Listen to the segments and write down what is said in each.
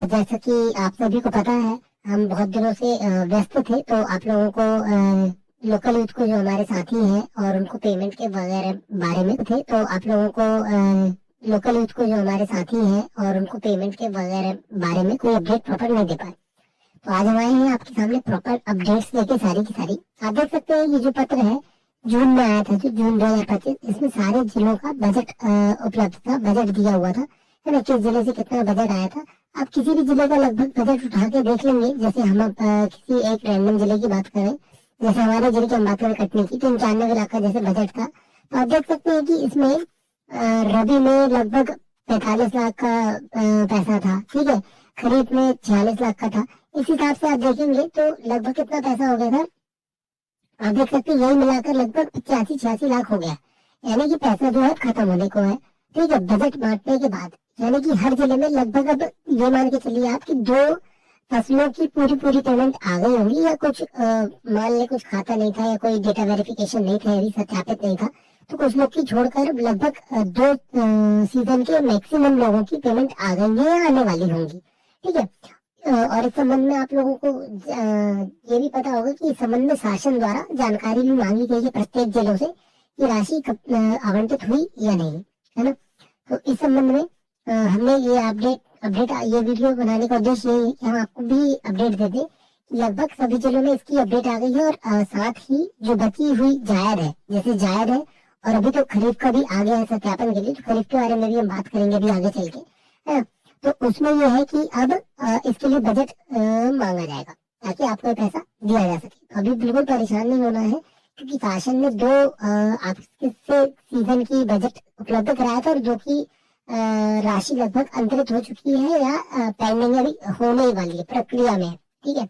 जैसा कि आप सभी को पता है, हम बहुत दिनों से व्यस्त थे, तो आप लोगों को लोकल यूथ को जो हमारे साथी हैं और उनको पेमेंट के वगैरह बारे में थे, तो आप लोगों को लोकल यूथ को जो हमारे साथी हैं और उनको पेमेंट के वगैरह बारे में कोई अपडेट प्रॉपर नहीं दे पाए। तो आज हम आए हैं आपके सामने प्रॉपर अपडेट्स लेके, सारी की सारी। आप देख सकते हैं ये जो पत्र है जून में आया था, जो जून 2025, इसमें सारे जिलों का बजट उपलब्ध था, बजट दिया हुआ था, है ना, किस जिले से कितना बजट आया था। आप किसी भी जिले का लगभग बजट उठा के देख लेंगे। जैसे हम किसी एक रैंडम जिले की बात करें, जैसे हमारे जिले की हम बात करें कटनी की, तो 95 लाख का जैसे बजट था। तो आप देख सकते हैं कि इसमें रबी में लगभग 45 लाख का पैसा था, ठीक है। खरीफ में 46 लाख का था। इस हिसाब से आप देखेंगे तो लगभग कितना पैसा हो गया था, आप देख सकते हैं, यही मिलाकर लगभग 85-86 लाख हो गया। यानी कि पैसा जो है खत्म होने को है, ठीक है, बजट बांटने के बाद। यानी कि हर जिले में लगभग, अब ये मान के चलिए आप कि 2 फसलों की पूरी पूरी पेमेंट आ गई होंगी, या कुछ मान ले कुछ खाता नहीं था, या कोई डेटा वेरिफिकेशन नहीं था, अभी सत्यापित नहीं था, तो कुछ लोग की छोड़कर लगभग 2 सीजन के मैक्सिमम लोगों की पेमेंट आ गई है या आने वाली होंगी, ठीक है। और इस संबंध में आप लोगों को ये भी पता होगा कि इस संबंध में शासन द्वारा जानकारी भी मांगी गई है प्रत्येक जिलों से कि राशि कब आवंटित हुई या नहीं, है ना। तो इस संबंध में हमने ये अपडेट ये वीडियो बनाने का उद्देश्य यही है कि हम आपको भी अपडेट दे दें कि लगभग सभी जिलों में इसकी अपडेट आ गई है। और साथ ही जो बची हुई जायद है, जैसे जायद है, और अभी तो खरीफ का भी आ गया है सत्यापन के लिए, तो खरीफ के बारे में भी हम बात करेंगे अभी आगे चल के, है ना। तो उसमें यह है कि अब इसके लिए बजट मांगा जाएगा ताकि आपको पैसा दिया जा सके। तो अभी बिल्कुल परेशान नहीं होना है, क्योंकि शासन ने 2 आपसे सीजन की बजट उपलब्ध कराया था, और जो की राशि लगभग अंतरित हो चुकी है या पेंडिंग अभी होने ही वाली है, प्रक्रिया में है, ठीक है।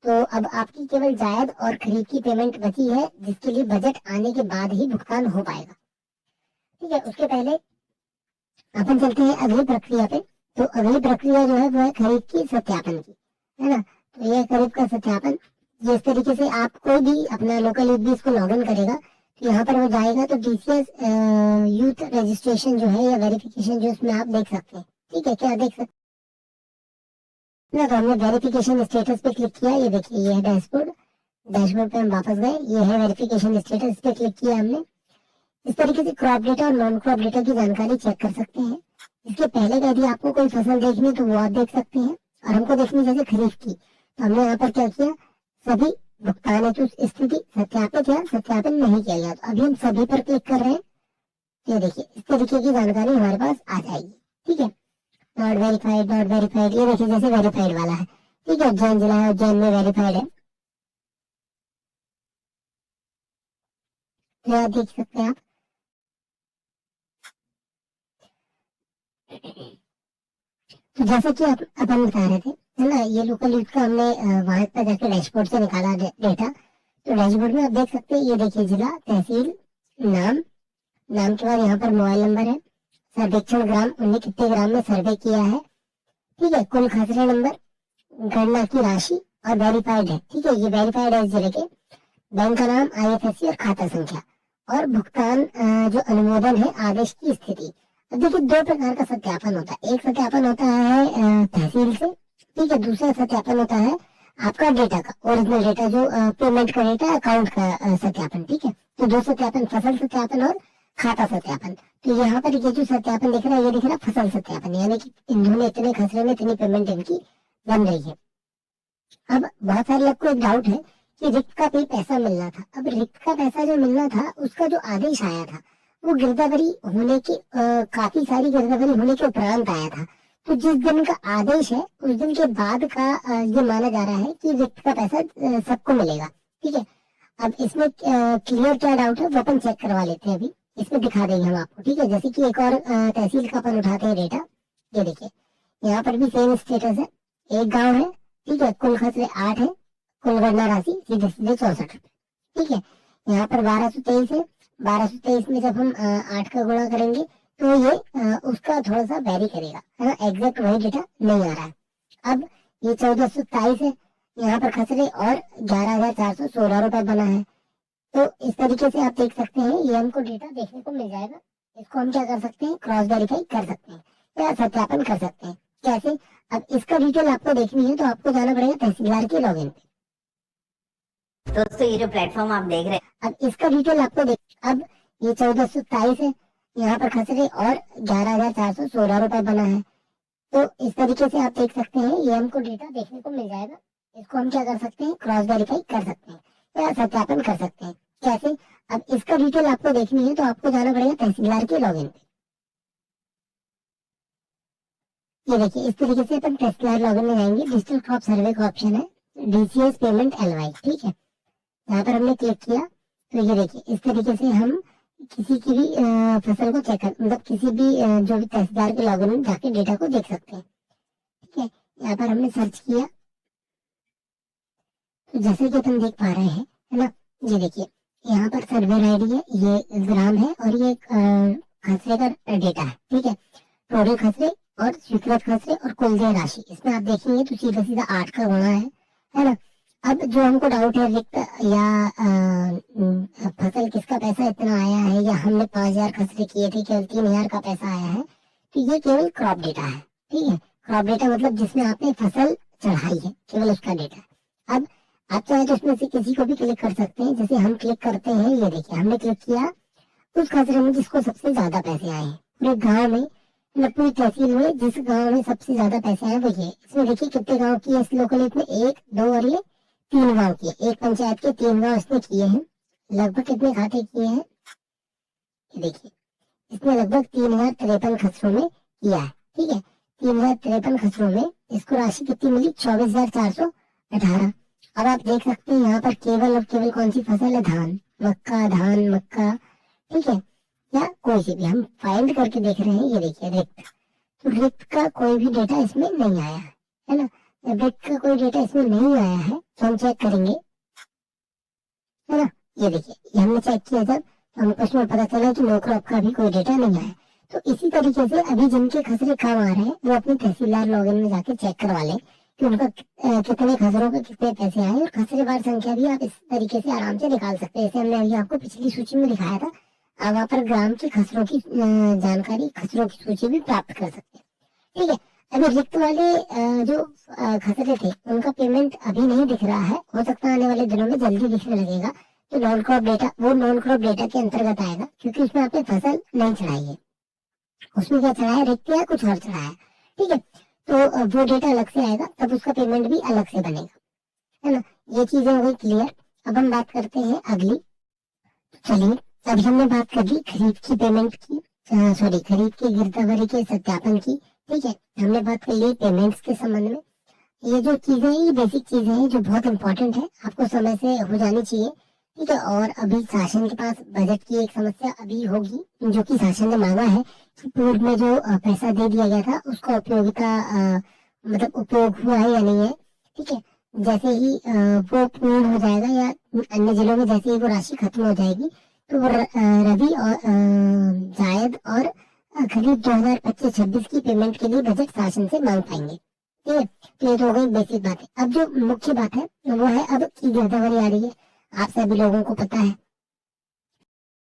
तो अब आपकी केवल जायद और खरीद की पेमेंट बची है, जिसके लिए बजट आने के बाद ही भुगतान हो पाएगा, ठीक है। उसके पहले अपन चलते हैं अगली प्रक्रिया पे। तो अगली प्रक्रिया जो है वो है खरीद की सत्यापन की, है ना। तो ये खरीद का सत्यापन, जिस तरीके से आप कोई भी अपना लोकल यूथ भी इसको लॉग इन करेगा, तो यहाँ पर वो जाएगा तो डीसीएस यूथ रजिस्ट्रेशन जो है या वेरिफिकेशन जो इसमें आप देख सकते हैं, ठीक है। क्या देख सकते हैं, तो हमने वेरिफिकेशन स्टेटस पे क्लिक किया, ये देखिए ये है डैशबोर्ड। डैशबोर्ड पे हम वापस गए, ये है वेरिफिकेशन स्टेटस पे क्लिक किया हमने। इस तरीके से क्रॉप डेटा और नॉन क्रॉप डेटा की जानकारी चेक कर सकते हैं। इसके पहले का यदि आपको कोई फसल देखनी है तो वो आप देख सकते हैं, और हमको देखनी जैसे खरीफ की, तो हमने यहाँ पर क्या किया, सभी भुगतान हेतु स्थिति सत्यापित या सत्यापन नहीं किया गया, तो अभी हम सभी पर क्लिक कर रहे हैं। ये देखिए इस तरीके की जानकारी हमारे पास आ जाएगी, ठीक है। नॉट वेरीफाइड, नॉट वेरीफाइड, ये देखिए जैसे वेरीफाइड वाला है, ठीक है। उज्जैन जिला है, उज्जैन में वेरीफाइड है, तो आप देख सकते हैं आप। तो जैसे कि अपन बता रहे थे, है ना, ये लोकल यूथ का हमने वहां पर जाके डैशबोर्ड से निकाला डेटा। तो डैशबोर्ड में आप देख सकते हैं, ये देखिए जिला, तहसील, नाम, नाम के बाद यहाँ पर मोबाइल नंबर है, सर्वेक्षण ग्राम, उन्हें कितने ग्राम में सर्वे किया है, ठीक है, कुल खसरे नंबर, गणना की राशि, और वेरीफाइड है, ठीक है, ये वेरीफाइड है इस जिले के। बैंक का नाम, आईएफएससी और खाता संख्या, और भुगतान जो अनुमोदन है, आदेश की स्थिति। अब देखिए 2 प्रकार का सत्यापन होता है। एक सत्यापन होता है तहसील से, ठीक है। दूसरा सत्यापन होता है आपका डेटा का, ओरिजिनल डेटा जो पेमेंट का डेटा, अकाउंट का सत्यापन, ठीक है। तो 2 सत्यापन, फसल सत्यापन और खाता सत्यापन। तो यहाँ पर ये जो सत्यापन दिख रहा है, ये दिख रहा है फसल सत्यापन, यानी कि इन्होंने इतने खसरे में इतनी पेमेंट इनकी बन रही है। अब बहुत सारे लोग को एक डाउट है कि रिक्त का कोई पैसा मिलना था। अब रिक्त का पैसा जो मिलना था, उसका जो आदेश आया था, वो गिरदावरी होने की काफी सारी गिरदावरी होने के उपरांत आया था। तो जिस दिन का आदेश है, उस दिन के बाद का ये माना जा रहा है कि रिक्त का पैसा सबको मिलेगा, ठीक है। अब इसमें क्लियर क्या डाउट है वो अपन चेक करवा लेते हैं अभी। इसमें दिखा देंगे हम आपको, ठीक है। जैसे कि एक और तहसील का अपन उठाते हैं डेटा, ये देखिए यहाँ पर भी सेम स्टेटस है, एक गाँव है, ठीक है, कुल खसरे 8 है, कुल गणना राशि सीधे सीधे 64 रुपए, ठीक है। यहाँ पर 1223 है, 1223 में जब हम 8 का गुणा करेंगे तो ये उसका थोड़ा सा वेरी करेगा, है ना, एग्जैक्ट वही डेटा नहीं आ रहा है। अब ये 1427 है, यहाँ पर खसरे और 11,416 रुपए बना है। तो इस तरीके से आप देख सकते हैं, ये हमको डेटा देखने को मिल जाएगा। इसको हम क्या कर सकते हैं, क्रॉस वेरीफाई कर सकते हैं या सत्यापन कर सकते हैं। कैसे? अब इसका डिटेल आपको देखनी है तो आपको जाना पड़ेगा तहसीलदार के लॉगिन पे। दोस्तों ये जो प्लेटफॉर्म आप देख रहे हैं, अब इसका डिटेल आपको देख, अब ये 1427 है, यहाँ पर खसरे और 11,416 रुपए बना है। तो इस तरीके से आप देख सकते हैं, ये हमको डेटा देखने को मिल जाएगा। इसको हम क्या कर सकते हैं, क्रॉस वेरीफाई कर सकते हैं या सत्यापन कर सकते हैं। कैसे? अब इसका डिटेल आपको देखनी है तो आपको जाना पड़ेगा तहसीलदार के लॉगिन पे। ये देखिए, इस तरीके से अपन तहसीलदार लॉगिन में जाएंगे, डिजिटल क्रॉप सर्वे का ऑप्शन है, डीसीएस पेमेंट एलवाई, ठीक है। यहाँ पर हमने क्लिक किया तो ये देखिए, इस तरीके से हम किसी की भी फसल को चेक कर, मतलब किसी भी जो भी तहसीलदार के लॉगिन में जाके डेटा को देख सकते हैं, ठीक है। यहाँ पर हमने सर्च किया तो जैसे कि अपन देख पा रहे हैं, है ना, ये देखिए यहाँ पर सर्वे आईडी है, ये ग्राम है और ये खसरे का डेटा है, ठीक है। टोटल खसरे और स्वीकृत खसरे और कुल देय राशि, इसमें आप देखेंगे तो सीधा सीधा 8 का गुणा है ना। अब जो हमको डाउट है, रिक्त या फसल किसका पैसा इतना आया है, या हमने 5,000 खसरे किए थे केवल 3,000 का पैसा आया है, तो ये केवल क्रॉप डेटा है, ठीक है। क्रॉप डेटा मतलब जिसमें आपने फसल चढ़ाई है, केवल उसका डेटा। अब आप चाहे तो इसमें से किसी को भी क्लिक कर सकते हैं, जैसे हम क्लिक करते हैं, ये देखिए हमने क्लिक किया उस खसरे में जिसको सबसे ज्यादा पैसे आए हैं पूरे गाँव में, मतलब पूरी तहसील में जिस गाँव में सबसे ज्यादा पैसे आए वो ये। इसमें देखिए कितने गाँव की है इस लोकलिट में, 1, 2 और ये 3 गाँव की, एक पंचायत के 3 गाँव इसने किए हैं। लगभग कितने खाते किए हैं, ये देखिए इसने लगभग 3,053 खसरों में किया है, ठीक है। 3,053 खसरों में इसको राशि कितनी मिली, 24,418। अब आप देख सकते हैं यहाँ पर केवल और केवल कौन सी फसल है, धान, मक्का, ठीक है, या कोई सी भी। हम फाइंड करके देख रहे हैं, ये देखिए रिक्त, तो रिक्त का कोई भी डेटा इसमें नहीं आया है ना। जब रिक्त का कोई डेटा इसमें नहीं आया है तो हम चेक करेंगे, है ना। ये देखिए, ये हमने चेक किया जब, तो हमको इसमें पता चला कि नो क्रॉप का भी कोई डेटा नहीं आया। तो इसी तरीके से अभी जिनके खसरे कम आ रहे हैं वो अपने तहसीलदार लॉगिन में जाके चेक करवा लें कि उनका कितने खसरों के कितने पैसे आए, और खसरे बार संख्या भी आप इस तरीके से आराम से निकाल सकते हैं। जैसे हमने अभी आपको पिछली सूची में दिखाया था, आप वहाँ पर ग्राम के खसरों की जानकारी, खसरों की सूची भी प्राप्त कर सकते हैं, ठीक है। अभी रिक्त वाले जो खसरे थे उनका पेमेंट अभी नहीं दिख रहा है, हो सकता है आने वाले दिनों में जल्दी दिखने लगेगा। तो नॉन क्रॉप डेटा, वो नॉन क्रॉप डेटा के अंतर्गत आएगा, क्योंकि उसमें आपने फसल नहीं चढ़ाई है, उसमें क्या चढ़ाया, रिक्त या कुछ और चढ़ाया, ठीक है। तो वो डेटा अलग से आएगा, तब उसका पेमेंट भी अलग से बनेगा, है ना। ये चीजें हो गई क्लियर। अब हम बात करते हैं अगली। चलिए, अभी हमने बात कर ली खरीद की पेमेंट की, सॉरी खरीद की गिरदावरी के सत्यापन की, ठीक है। हमने बात कर ली पेमेंट्स के संबंध में। ये जो चीजें, ये बेसिक चीजें हैं जो बहुत इंपॉर्टेंट है, आपको समय से हो जानी चाहिए, ठीक है। और अभी शासन के पास बजट की एक समस्या अभी होगी, जो कि शासन ने मांगा है कि पूर्व में जो पैसा दे दिया गया था उसका उपयोगिता मतलब उपयोग हुआ है या नहीं है, ठीक है। जैसे ही वो पूर्ण हो जाएगा या अन्य जिलों में जैसे ही वो राशि खत्म हो जाएगी, तो वो रबी और जायद और खरीफ 2025-26 की पेमेंट के लिए बजट शासन से मांग पाएंगे, ठीक है। तो ये तो हो गई बेसिक बात है। अब जो मुख्य बात है वो है अब की गिरदावरी आ रही है, आप सभी लोगों को पता है